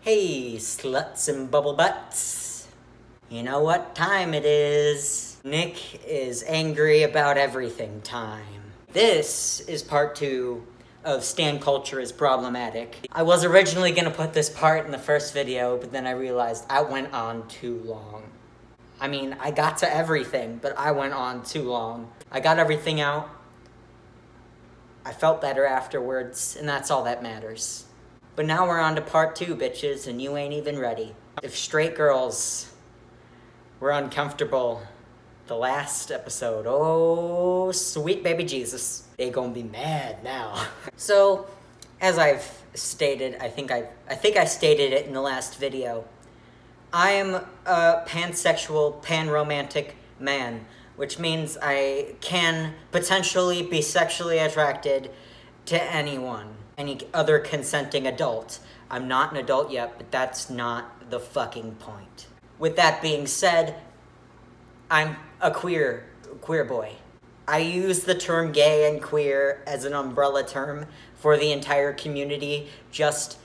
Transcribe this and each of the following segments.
Hey, sluts and bubble butts. You know what time it is. Nick is angry about everything time. This is part 2 of Stan Culture is Problematic. I was originally gonna put this part in the first video, but then I realized I went on too long. I mean, I got to everything, but I went on too long. I got everything out. I felt better afterwards, and that's all that matters. But now we're on to part 2, bitches, and you ain't even ready. If straight girls were uncomfortable the last episode, oh, sweet baby Jesus, they gonna be mad now. So, as I've stated, I think I stated it in the last video, I am a pansexual, pan-romantic man, which means I can potentially be sexually attracted to anyone, any other consenting adult. I'm not an adult yet, but that's not the fucking point. With that being said, I'm a queer boy. I use the term gay and queer as an umbrella term for the entire community, just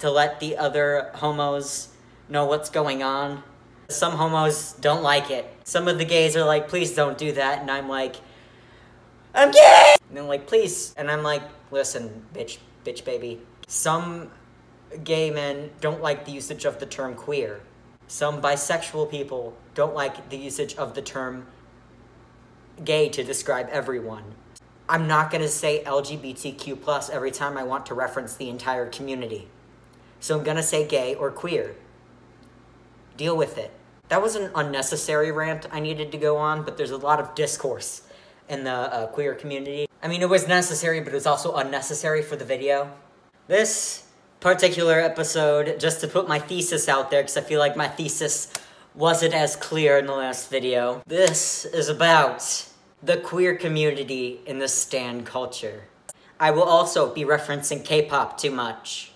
to let the other homos know what's going on. Some homos don't like it. Some of the gays are like, please don't do that, and I'm like, I'm gay! And they're like, please. And I'm like, listen, bitch baby. Some gay men don't like the usage of the term queer. Some bisexual people don't like the usage of the term gay to describe everyone. I'm not gonna say LGBTQ+ every time I want to reference the entire community. So I'm gonna say gay or queer. Deal with it. That was an unnecessary rant I needed to go on, but there's a lot of discourse in the queer community. I mean, it was necessary, but it was also unnecessary for the video. This particular episode, just to put my thesis out there, because I feel like my thesis wasn't as clear in the last video. This is about the queer community in the Stan culture. I will also be referencing K-pop too much,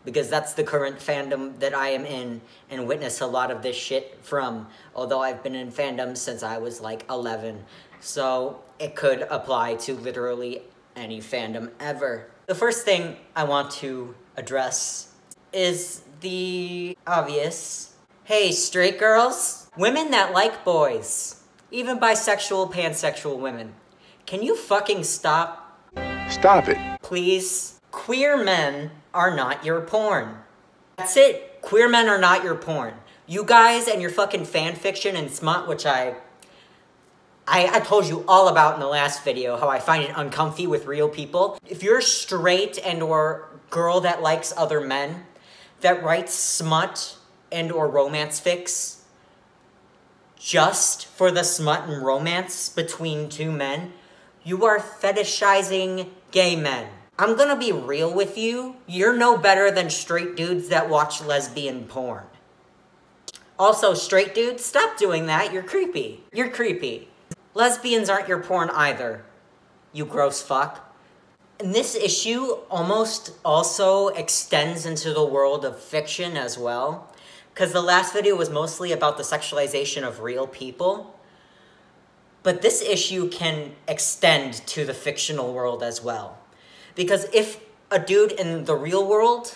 because that's the current fandom that I am in and witness a lot of this shit from, although I've been in fandom since I was like 11. So it could apply to literally any fandom ever. The first thing I want to address is the obvious. Hey, straight girls, women that like boys, even bisexual, pansexual women, can you fucking stop? Stop it. Please. Queer men are not your porn. That's it. Queer men are not your porn. You guys and your fucking fan fiction and smut, which I told you all about in the last video, how I find it uncomfy with real people. If you're straight and or girl that likes other men, that writes smut and or romance fics just for the smut and romance between two men, you are fetishizing gay men. I'm gonna be real with you. You're no better than straight dudes that watch lesbian porn. Also, straight dudes, stop doing that. You're creepy. You're creepy. Lesbians aren't your porn either, you gross fuck. And this issue almost also extends into the world of fiction as well, because the last video was mostly about the sexualization of real people, but this issue can extend to the fictional world as well. Because if a dude in the real world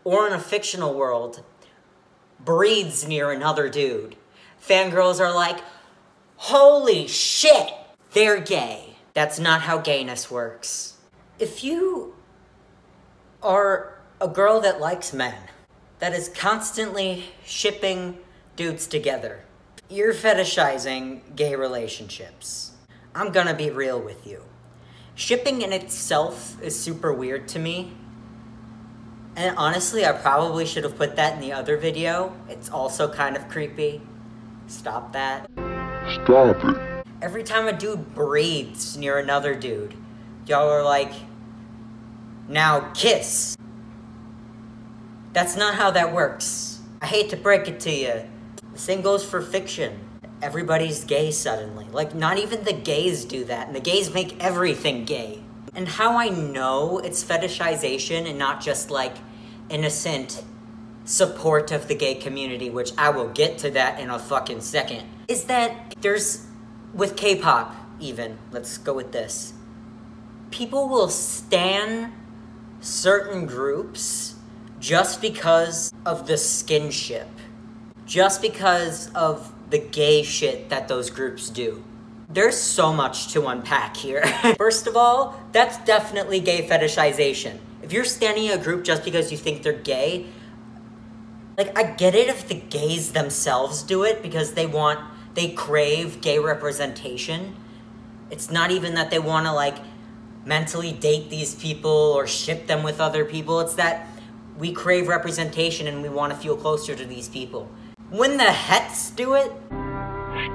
or in a fictional world breathes near another dude, fangirls are like, holy shit, they're gay. That's not how gayness works. If you are a girl that likes men, that is constantly shipping dudes together, you're fetishizing gay relationships. I'm gonna be real with you. Shipping in itself is super weird to me. And honestly, I probably should have put that in the other video. It's also kind of creepy. Stop that. Stop it. Every time a dude breathes near another dude, y'all are like, now kiss. That's not how that works. I hate to break it to you. The same goes for fiction. Everybody's gay suddenly. Like, not even the gays do that, and the gays make everything gay. And how I know it's fetishization and not just, like, innocent support of the gay community, which I will get to that in a fucking second, is that there's, with K-pop even, let's go with this, people will stan certain groups just because of the skinship. Just because of the gay shit that those groups do. There's so much to unpack here. First of all, that's definitely gay fetishization. If you're standing a group just because you think they're gay, like, I get it if the gays themselves do it because they crave gay representation. It's not even that they want to, like, mentally date these people or ship them with other people. It's that we crave representation and we want to feel closer to these people. When the hets do it,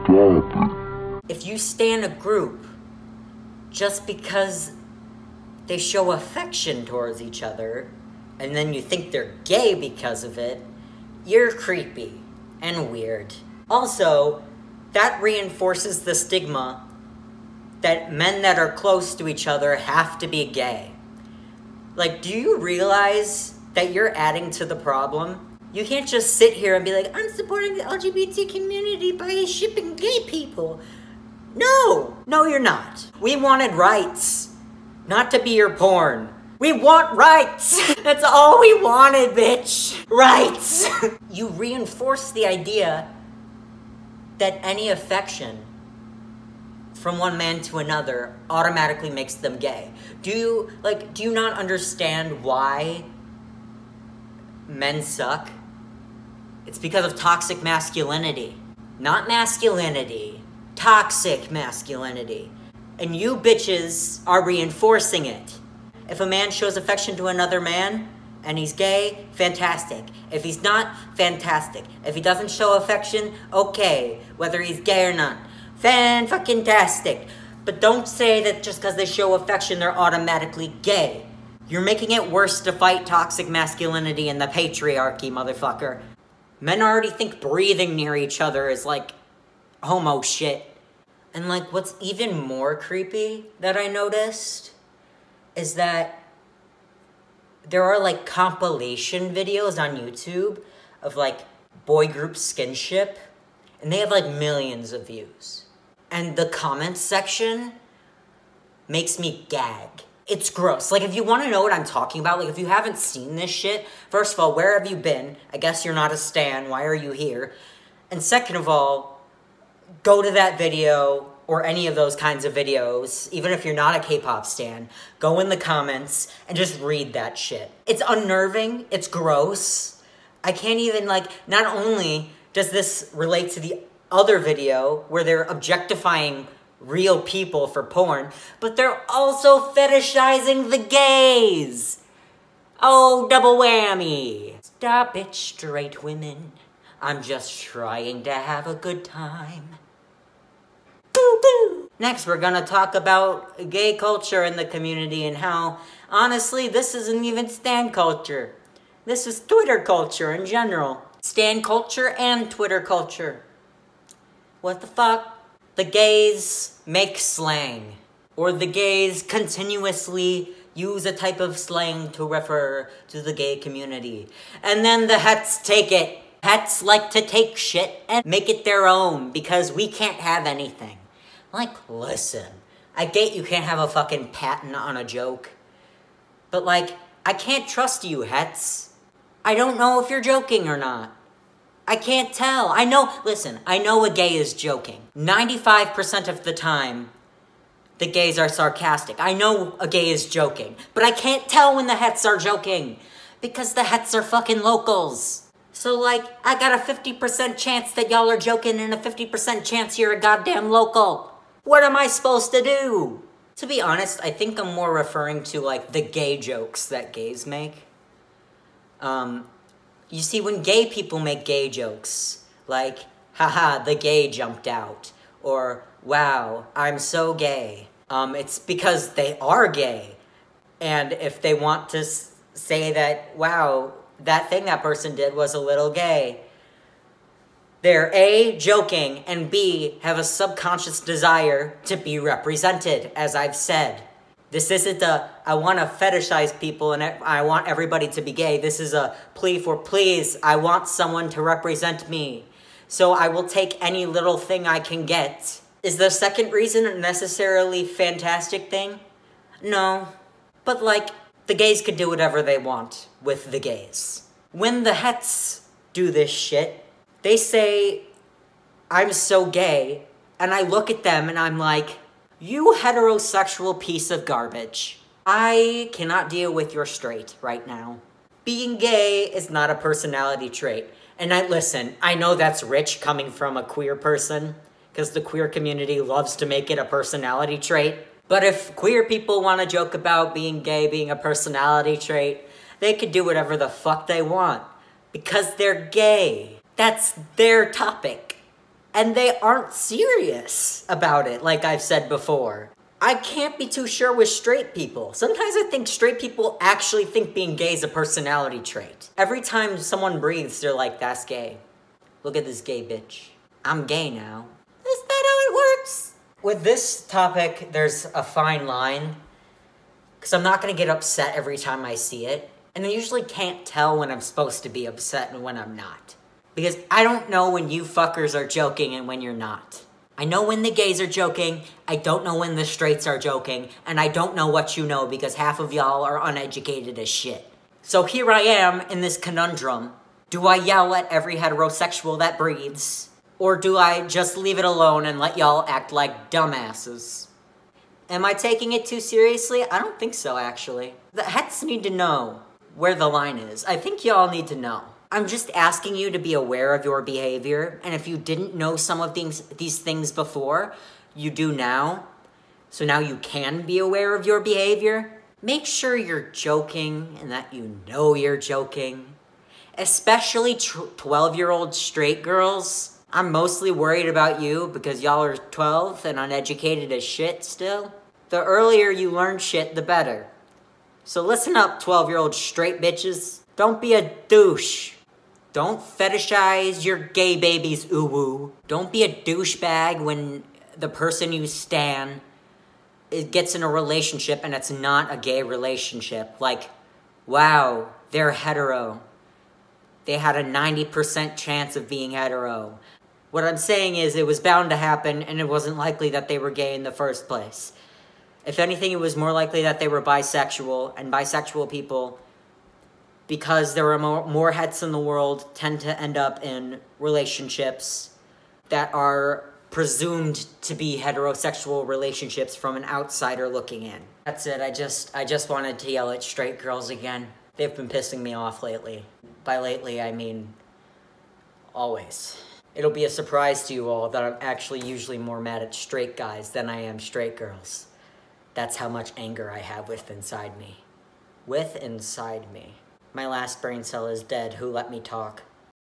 Stop it. if you stand a group just because they show affection towards each other, and then you think they're gay because of it, you're creepy and weird. Also, that reinforces the stigma that men that are close to each other have to be gay. Like, do you realize that you're adding to the problem? You can't just sit here and be like, I'm supporting the LGBT community by shipping gay people. No, you're not. We wanted rights, not to be your porn. We want rights. That's all we wanted, bitch. Rights. You reinforce the idea that any affection from one man to another automatically makes them gay. Do you not understand why men suck? It's because of toxic masculinity. Not masculinity, toxic masculinity. And you bitches are reinforcing it. If a man shows affection to another man and he's gay, fantastic. If he's not, fantastic. If he doesn't show affection, okay, whether he's gay or not. Fan-fucking-tastic. But don't say that just because they show affection, they're automatically gay. You're making it worse to fight toxic masculinity and the patriarchy, motherfucker. Men already think breathing near each other is, like, homo shit. And, like, what's even more creepy that I noticed is that there are, like, compilation videos on YouTube of, like, boy group skinship, and they have, like, millions of views. And the comments section makes me gag. It's gross. Like, if you want to know what I'm talking about, like, if you haven't seen this shit, first of all, where have you been? I guess you're not a stan. Why are you here? And second of all, go to that video, or any of those kinds of videos, even if you're not a K-pop stan, go in the comments and just read that shit. It's unnerving. It's gross. I can't even, like, not only does this relate to the other video where they're objectifying real people for porn, but they're also fetishizing the gays. Oh, double whammy. Stop it, straight women. I'm just trying to have a good time. Boo boo. Next, we're gonna talk about gay culture in the community and how, honestly, this isn't even stan culture. This is Twitter culture in general. Stan culture and Twitter culture. What the fuck? The gays make slang, or the gays continuously use a type of slang to refer to the gay community. And then the hets take it. Hets like to take shit and make it their own because we can't have anything. Like, listen, I get you can't have a fucking patent on a joke, but like, I can't trust you, hets. I don't know if you're joking or not. I can't tell. I know a gay is joking. 95% of the time, the gays are sarcastic. I know a gay is joking, but I can't tell when the hets are joking because the hets are fucking locals. So like, I got a 50% chance that y'all are joking and a 50% chance you're a goddamn local. What am I supposed to do? To be honest, I think I'm more referring to like the gay jokes that gays make. You see, when gay people make gay jokes, like, haha, the gay jumped out, or, wow, I'm so gay, it's because they are gay. And if they want to say that, wow, that thing that person did was a little gay, they're A, joking, and B, have a subconscious desire to be represented, as I've said. This isn't a, I want to fetishize people and I want everybody to be gay. This is a plea for, please, I want someone to represent me. So I will take any little thing I can get. Is the second reason a necessarily fantastic thing? No. But like, the gays could do whatever they want with the gays. When the hets do this shit, they say, I'm so gay, and I look at them and I'm like, you heterosexual piece of garbage. I cannot deal with your straight right now. Being gay is not a personality trait. And listen, I know that's rich coming from a queer person, because the queer community loves to make it a personality trait. But if queer people want to joke about being gay being a personality trait, they could do whatever the fuck they want. Because they're gay. That's their topic. And they aren't serious about it, like I've said before. I can't be too sure with straight people. Sometimes I think straight people actually think being gay is a personality trait. Every time someone breathes, they're like, that's gay. Look at this gay bitch. I'm gay now. Is that how it works? With this topic, there's a fine line. Because I'm not going to get upset every time I see it. And I usually can't tell when I'm supposed to be upset and when I'm not. Because I don't know when you fuckers are joking and when you're not. I know when the gays are joking, I don't know when the straights are joking, and I don't know what you know because half of y'all are uneducated as shit. So here I am in this conundrum. Do I yell at every heterosexual that breathes? Or do I just leave it alone and let y'all act like dumbasses? Am I taking it too seriously? I don't think so, actually. The hets need to know where the line is. I think y'all need to know. I'm just asking you to be aware of your behavior, and if you didn't know some of these things before, you do now. So now you can be aware of your behavior. Make sure you're joking and that you know you're joking. Especially 12-year-old straight girls. I'm mostly worried about you because y'all are 12 and uneducated as shit still. The earlier you learn shit, the better. So listen up, 12-year-old straight bitches. Don't be a douche. Don't fetishize your gay babies, ooh-woo. Don't be a douchebag when the person you stan gets in a relationship and it's not a gay relationship. Like, wow, they're hetero. They had a 90% chance of being hetero. What I'm saying is it was bound to happen and it wasn't likely that they were gay in the first place. If anything, it was more likely that they were bisexual, and bisexual people, because there are more hets in the world, tend to end up in relationships that are presumed to be heterosexual relationships from an outsider looking in. That's it, I just wanted to yell at straight girls again. They've been pissing me off lately. By lately, I mean always. It'll be a surprise to you all that I'm actually usually more mad at straight guys than I am straight girls. That's how much anger I have within inside me. My last brain cell is dead. Who let me talk?